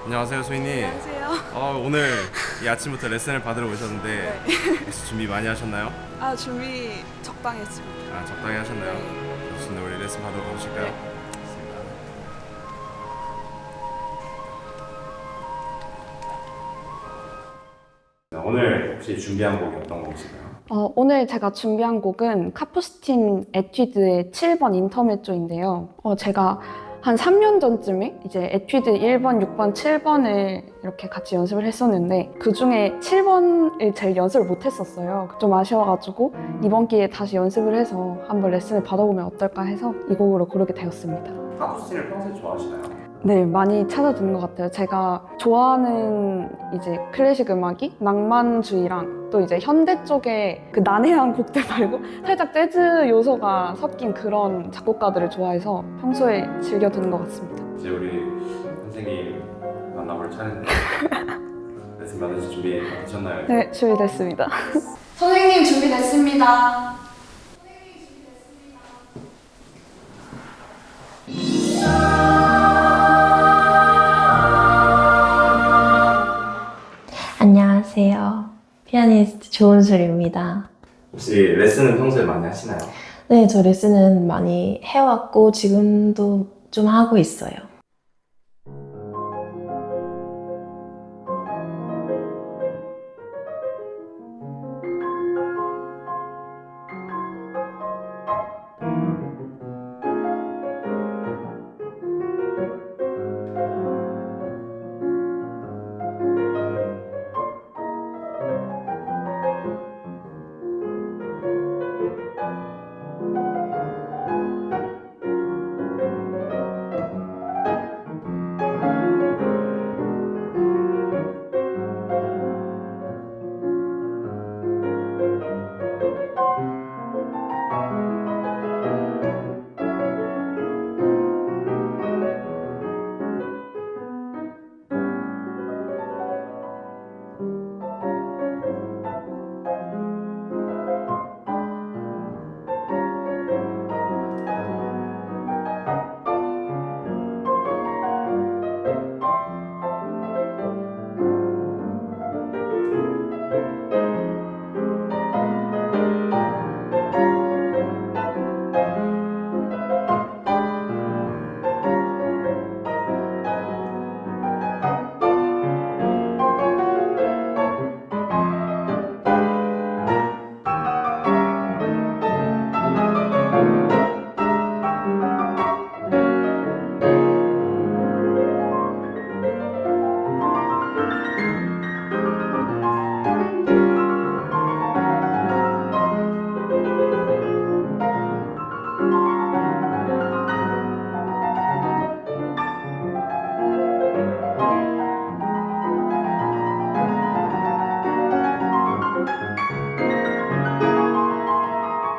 안녕하세요, 소희님. 안녕하세요. 오늘 이 아침부터 레슨을 받으러 오셨는데 네. 혹시 준비 많이 하셨나요? 준비 적당히 했습니다. 적당히 하셨나요? 네. 좋습니다. 우리 레슨 받으러 가보실까요? 네. 좋습니다. 오늘 혹시 준비한 곡이 어떤 곡이신가요? 오늘 제가 준비한 곡은 카푸스틴 에뛰드의 7번 인터메조인데요. 제가 한 3년 전쯤에 이제 에뛰드 1번, 6번, 7번을 이렇게 같이 연습을 했었는데 그 중에 7번을 제일 연습을 못 했었어요. 좀 아쉬워가지고 이번 기회에 다시 연습을 해서 한번 레슨을 받아보면 어떨까 해서 이 곡으로 고르게 되었습니다. 카푸스틴을 평소에 좋아하시나요? 네, 많이 찾아 듣는 것 같아요. 제가 좋아하는 이제 클래식 음악이 낭만주의랑 또 이제 현대 쪽에 그 난해한 곡들 말고 살짝 재즈 요소가 섞인 그런 작곡가들을 좋아해서 평소에 즐겨 듣는 것 같습니다. 이제 우리 선생님 만나볼 차례인데 레슨 받으실 준비 되셨나요? 네, 준비됐습니다. 선생님 준비됐습니다. 안녕하세요. 피아니스트 조은솔입니다. 혹시 레슨은 평소에 많이 하시나요? 네, 저 레슨은 많이 해왔고 지금도 좀 하고 있어요.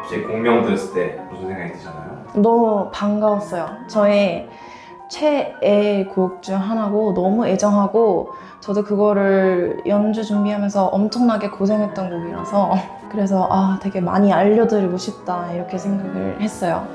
혹시 공명 들었을 때 무슨 생각이 드셨나요? 너무 반가웠어요. 저의 최애 곡 중 하나고 너무 애정하고 저도 그거를 연주 준비하면서 엄청나게 고생했던 곡이라서 그래서 되게 많이 알려드리고 싶다 이렇게 생각을 했어요.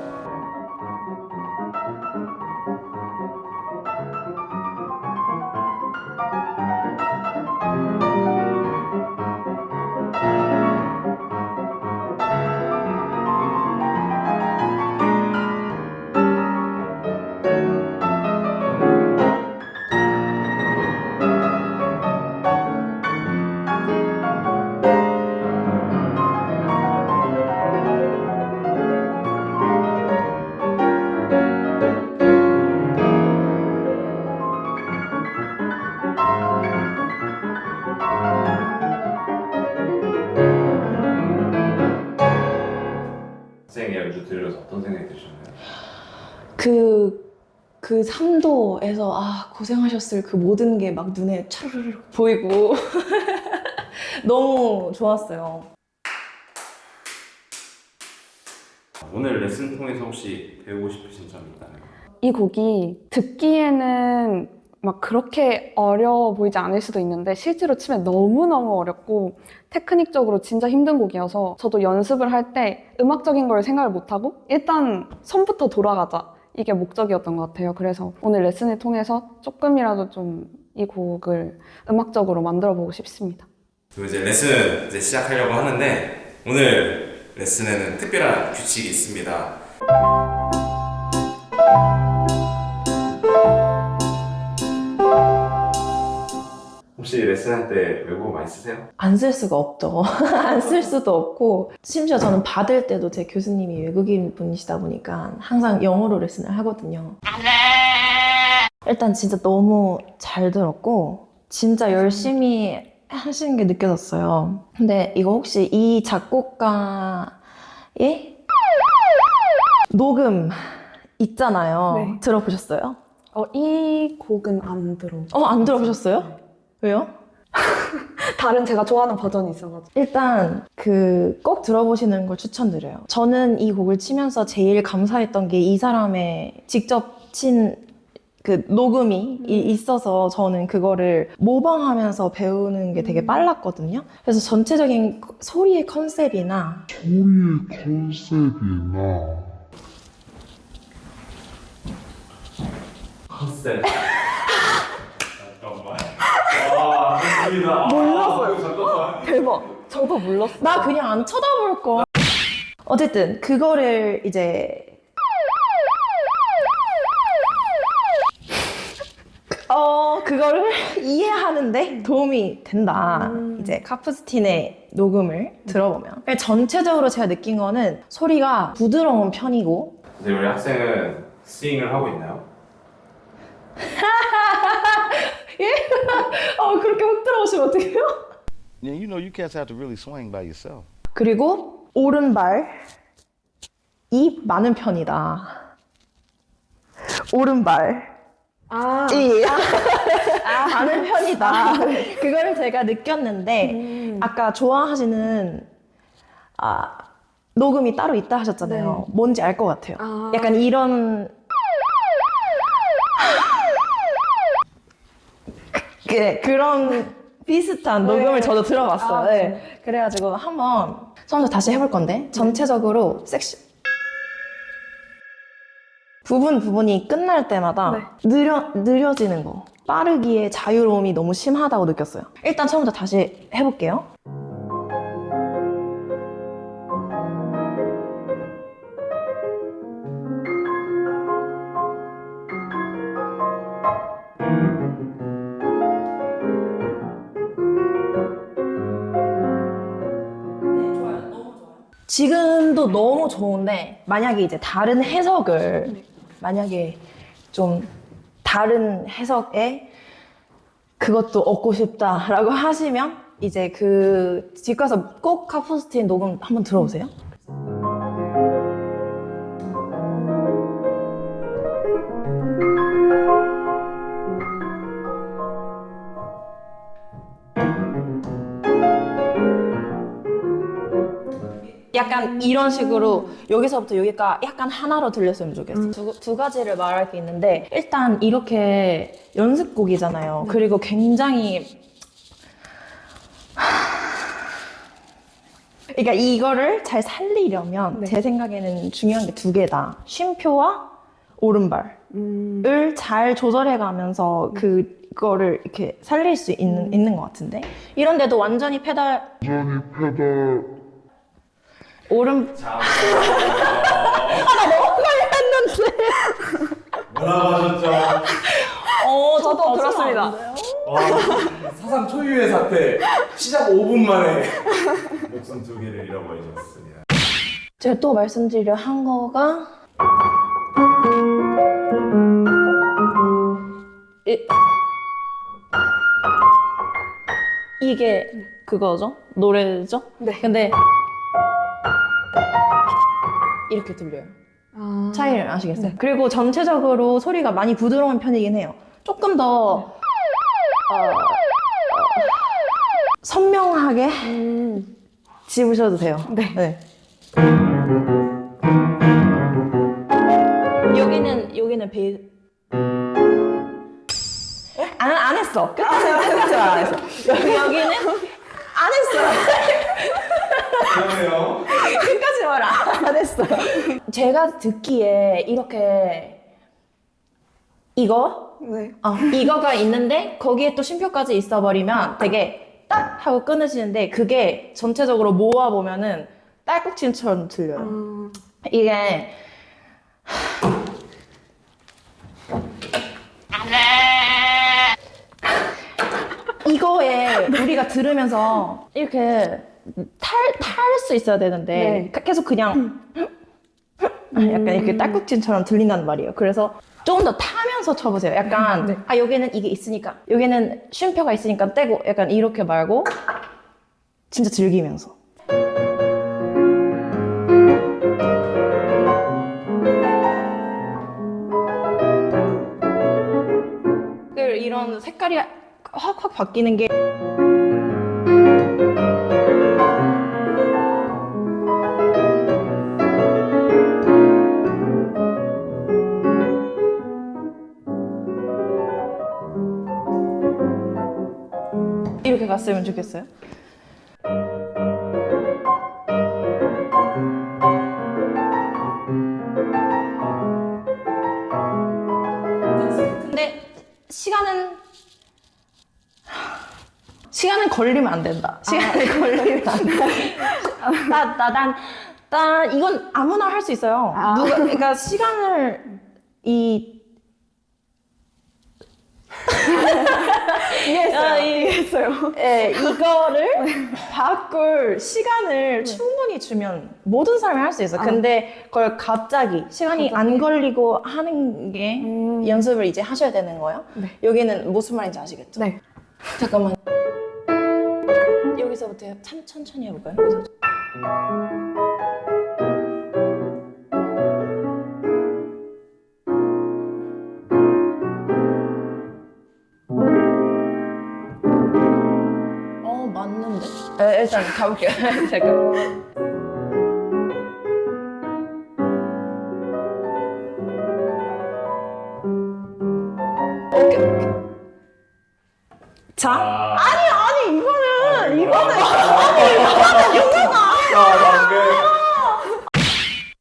선생님 연주 들으면서 어떤 생각이 드셨나요? 그 3도에서 고생하셨을 그 모든 게 막 눈에 차르르 보이고 너무 좋았어요. 오늘 레슨 통해서 혹시 배우고 싶으신 점이 있다면? 이 곡이 듣기에는 막 그렇게 어려워 보이지 않을 수도 있는데 실제로 치면 너무너무 어렵고 테크닉적으로 진짜 힘든 곡이어서 저도 연습을 할 때 음악적인 걸 생각을 못하고 일단 손부터 돌아가자 이게 목적이었던 것 같아요. 그래서 오늘 레슨을 통해서 조금이라도 좀 이 곡을 음악적으로 만들어보고 싶습니다. 그리고 이제 레슨 이제 시작하려고 하는데 오늘 레슨에는 특별한 규칙이 있습니다. 혹시 레슨할 때 외국어 많이 쓰세요? 안 쓸 수가 없죠. 안 쓸 수도 없고 심지어 저는 받을 때도 제 교수님이 외국인 분이시다 보니까 항상 영어로 레슨을 하거든요. 일단 진짜 너무 잘 들었고 진짜 열심히 하시는 게 느껴졌어요. 근데 이거 혹시 이 작곡가의 녹음 있잖아요. 네. 들어보셨어요? 이 곡은 안 들어. 안 들어보셨어요? 왜요? 다른 제가 좋아하는 버전이 있어가지고. 일단 꼭 들어보시는 걸 추천드려요. 저는 이 곡을 치면서 제일 감사했던 게 이 사람의 직접 친 그 녹음이 있어서 저는 그거를 모방하면서 배우는 게 되게 빨랐거든요. 그래서 전체적인 소리의 컨셉이나 컨셉. 잠깐만. 와, 좋습니다. 몰랐어요. 잠깐만. 대박. 저도 몰랐어요. 나 그냥 안 쳐다볼 거. 어쨌든 그거를 이제 그거를 이해하는데 도움이 된다. 이제 카프스틴의 녹음을 들어보면 전체적으로 제가 느낀 거는 소리가 부드러운 편이고. 근데 우리 학생은 스윙을 하고 있나요? 그렇게 훅 들어오시면 어떡해요? Yeah, you know you cats have to really swing by yourself. 그리고 오른발이 많은 편이다. 오른발이 많은 편이다. 그거를 제가 느꼈는데 아까 좋아하시는 녹음이 따로 있다 하셨잖아요. 뭔지 알 것 같아요. 약간 이런 그런 비슷한 녹음을 저도 들어봤어요. 네. 그래가지고 한번 처음부터 다시 해볼 건데 전체적으로 부분이 끝날 때마다 느려지는 거, 빠르기의 자유로움이 너무 심하다고 느꼈어요. 일단 처음부터 다시 해볼게요. 지금도 너무 좋은데 만약에 이제 다른 해석을 만약에 좀 다른 해석에 그것도 얻고 싶다라고 하시면 이제 집 가서 꼭 카프스틴 녹음 한번 들어보세요. 약간 이런 식으로 여기서부터 여기가 약간 하나로 들렸으면 좋겠어요. 두 가지를 말할 게 있는데 일단 이렇게 연습곡이잖아요. 그리고 굉장히 그러니까 이거를 잘 살리려면 제 생각에는 중요한 게 두 개다. 쉼표와 오른발을 잘 조절해가면서 그거를 이렇게 살릴 수 있는 것 같은데 이런데도 완전히 페달 오른 자, 나 너무 했는데 뭐라고 하셨죠? 저도 들었습니다. 와, 사상 초유의 사태. 시작 5분 만에 목숨 2개를 잃어버리셨습니다. 제가 또 말씀드리려 한 거가 이게 그거죠? 노래죠? 네. 근데 이렇게 들려요. 차이를 아시겠어요? 그리고 전체적으로 소리가 많이 부드러운 편이긴 해요. 조금 더 선명하게 집으셔도 돼요. 네. 여기는 안 했어. 끝까지 안 했어. 여기는 안 했어요. 그러네요. 끝까지 말 안 했어요. 제가 듣기에 이렇게 이거 네. 이거가 있는데 거기에 또 쉼표까지 있어버리면 되게 딱 하고 끊어지는데 그게 전체적으로 모아보면은 딸꾹질처럼 들려요. 이게 이거에 우리가 들으면서 이렇게 탈 수 있어야 되는데 네. 계속 그냥 약간 이렇게 딸꾹질처럼 들린단 말이에요. 그래서 조금 더 타면서 쳐보세요. 약간 네. 여기는 이게 있으니까 여기는 쉼표가 있으니까 떼고 약간 이렇게 말고 진짜 즐기면서. 이런 색깔이 확 바뀌는 게 이렇게 갔으면 좋겠어요. 근데 시간은 걸리면 안 된다. 시간은 걸리면 안 돼. 이건 아무나 할 수 있어요. 그러니까 시간을 이해했어요. 이거를 바꿀 시간을 충분히 주면 모든 사람이 할 수 있어. 근데 그걸 갑자기 시간이 안 걸리고 하는 게 연습을 이제 하셔야 되는 거예요. 네. 여기는 무슨 말인지 아시겠죠? 네. 잠깐만. 여기서부터 천천히 해볼까요? 여기서부터. 맞는데? 일단 가볼게요. 잠깐. 오케이. 자. 아니, 이거는.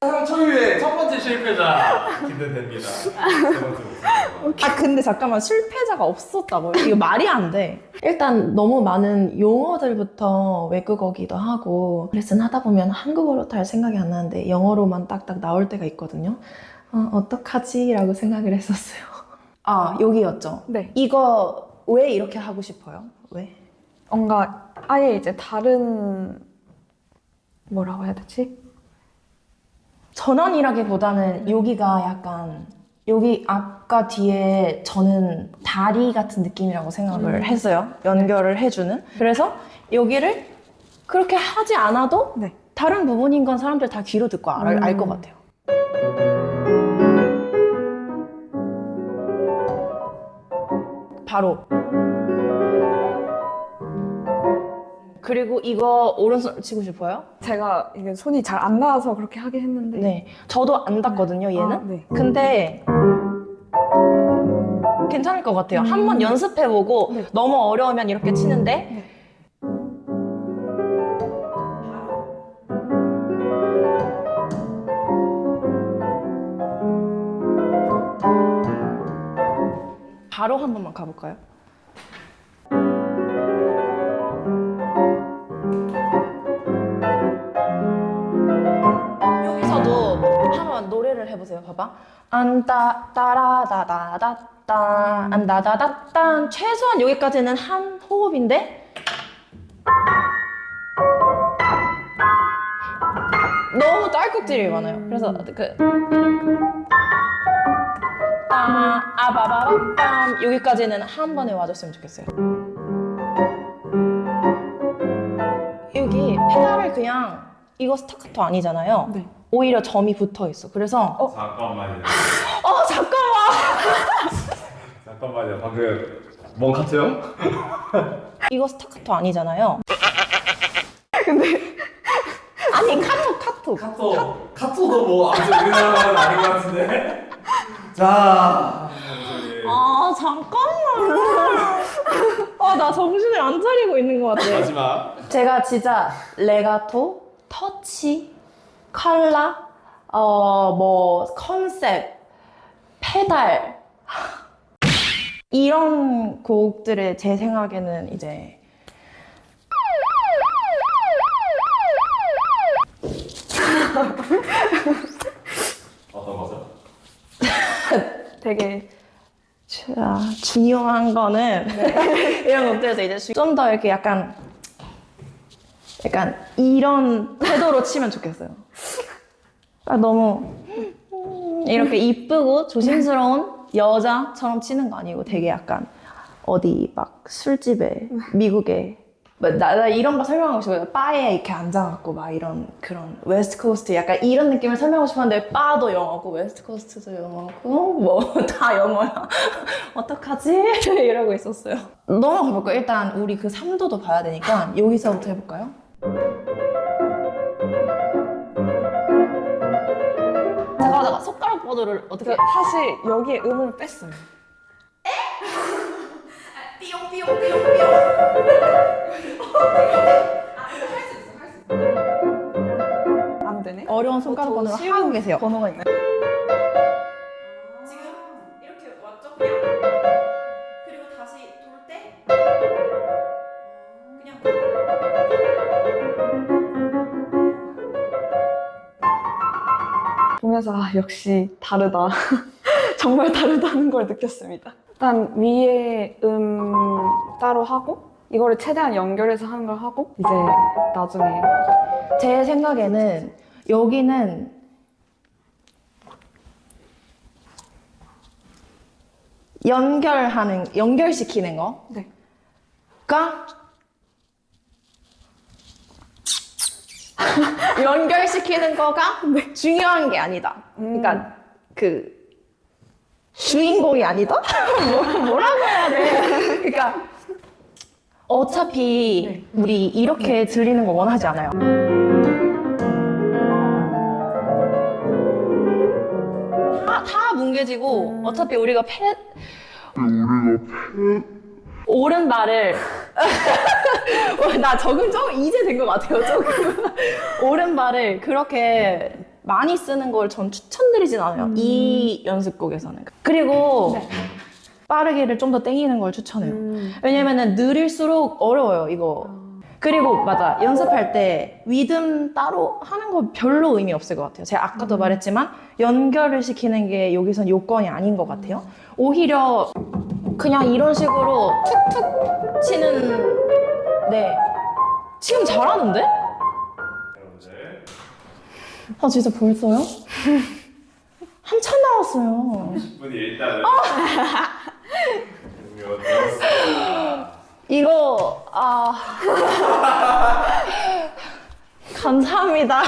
사상 초유의 첫 번째 실패자 기대됩니다. 세 번째 목표. 근데 잠깐만, 실패자가 없었다고요? 이거 말이 안 돼. 일단 너무 많은 용어들부터 외국어기도 하고 레슨 하다 보면 한국어로 할 생각이 안 나는데 영어로만 딱딱 나올 때가 있거든요. 어떡하지? 라고 생각을 했었어요. 여기였죠? 네. 이거 왜 이렇게 하고 싶어요? 왜? 뭔가 아예 이제 다른 뭐라고 해야 되지? 전환이라기보다는 여기가 약간 여기 앞과 뒤에 저는 다리 같은 느낌이라고 생각을 했어요. 연결을 해주는. 그래서 여기를 그렇게 하지 않아도 네. 다른 부분인 건 사람들 다 귀로 듣고 알 것 같아요. 바로. 그리고 이거 오른손 치고 싶어요? 제가 이게 손이 잘 안 닿아서 그렇게 하긴 했는데. 네. 저도 안 닿거든요, 얘는. 네. 근데 괜찮을 것 같아요. 한번 연습해보고 네. 너무 어려우면 이렇게 치는데 바로 한 번만 가볼까요? 여기서도 한번 노래를 해보세요. 봐봐. 안따 따라다다다따 안다다다따 최소한 여기까지는 한 호흡인데 너무 딸꾹질이 많아요. 그래서 아바바밤 여기까지는 한 번에 와줬으면 좋겠어요. 여기 페달을 그냥 이거 스타카토 아니잖아요. 네. 오히려 점이 붙어 있어. 그래서 잠깐만요. 잠깐만. 잠깐만요. 방금 뭔 같아요? 이거 스타카토 아니잖아요. 아니 카토. 카토도 뭐 아주 우리나라 말은 아닌 것 같은데. 자. 잠깐만. 나 정신을 안 차리고 있는 것 같아. 마지막. 제가 진짜 레가토, 터치, 컬러, 뭐 컨셉, 페달 이런 곡들을 제 생각에는 이제 어떤 것을? 되게 자, 중요한 거는 이런 곡들에서 이제 좀 더 이렇게 약간 이런 태도로 치면 좋겠어요. 너무 이렇게 이쁘고 조심스러운 여자처럼 치는 거 아니고 되게 약간 어디 막 술집에 미국에 나 이런 거 설명하고 싶어요. 바에 이렇게 앉아갖고 막 이런 그런 웨스트 코스트 약간 이런 느낌을 설명하고 싶었는데 바도 영어고 웨스트 코스트도 영어고 뭐 다 영어야. 어떡하지? 이러고 있었어요. 넘어가 볼까요? 일단 우리 그 3도도 봐야 되니까 여기서부터 해볼까요? 잠깐만 손가락 번호를 어떻게 사실 여기에 음을 뺐어요. 안 되네. 어려운 손가락 번호를 하고 계세요. 번호가 있나요? 지금 이렇게 왔죠? 그냥 그리고 다시 돌 때 그냥 보면서 역시 다르다. 정말 다르다는 걸 느꼈습니다. 일단 위에 따로 하고 이거를 최대한 연결해서 하는 걸 하고 이제 나중에 제 생각에는 여기는 연결시키는 거가 네. 연결시키는 거가 중요한 게 아니다. 그러니까 그 주인공이 아니다? 뭐라고 해야 돼? 그러니까 어차피 우리 이렇게 들리는 거 원하지 않아요. 다 뭉개지고 어차피 우리가 오른발을 나 적응 좀 이제 된 것 같아요. 조금 오른발을 그렇게 많이 쓰는 걸 전 추천드리진 않아요. 이 연습곡에서는. 그리고 빠르게를 좀 더 땡기는 걸 추천해요. 왜냐면은 느릴수록 어려워요, 이거. 그리고 맞아, 연습할 때 리듬 따로 하는 거 별로 의미 없을 것 같아요. 제가 아까도 말했지만 연결을 시키는 게 여기선 요건이 아닌 것 같아요. 오히려 그냥 이런 식으로 툭툭 치는, 네. 지금 잘하는데? 여러분들 아, 진짜 벌써요? 한참 남았어요. 10분이 일단은 종료되었습니다. 이거, 감사합니다.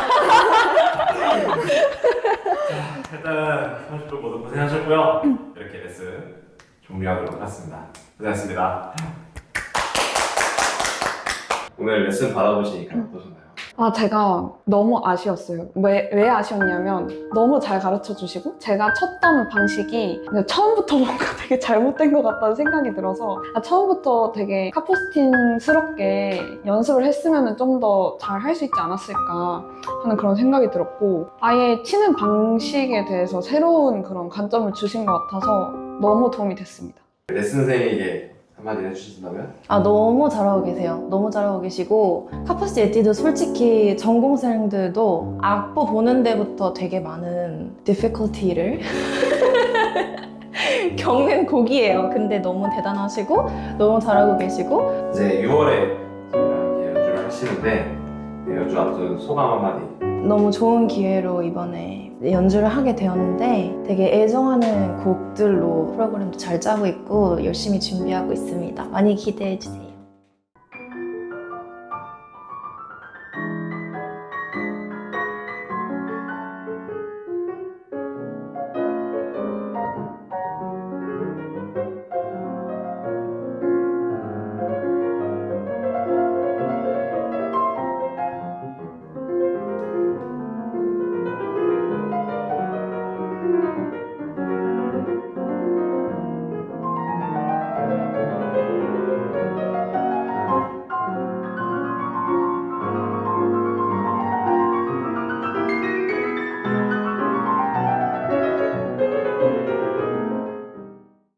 일단 30분 모두 고생하셨고요. 이렇게 레슨 종료하도록 하겠습니다. 고생하셨습니다. 오늘 레슨 받아보시니까 어떠셨나요? 제가 너무 아쉬웠어요. 왜 아쉬웠냐면 너무 잘 가르쳐 주시고 제가 쳤던 방식이 처음부터 뭔가 되게 잘못된 것 같다는 생각이 들어서 처음부터 되게 카푸스틴스럽게 연습을 했으면 좀 더 잘 할 수 있지 않았을까 하는 그런 생각이 들었고 아예 치는 방식에 대해서 새로운 그런 관점을 주신 것 같아서 너무 도움이 됐습니다. 레슨 선생님에게 한마디 해주신다면? 너무 잘하고 계세요. 너무 잘하고 계시고 카푸스 에뛰드 솔직히 전공생들도 악보 보는 데부터 되게 많은 difficulty를 겪는 곡이에요. 근데 너무 대단하시고 너무 잘하고 계시고 이제 6월에 이렇게 연주를 하시는데 연주 앞둔 소감 한마디. 너무 좋은 기회로 이번에 연주를 하게 되었는데 되게 애정하는 곡들로 프로그램도 잘 짜고 있고 열심히 준비하고 있습니다. 많이 기대해 주세요.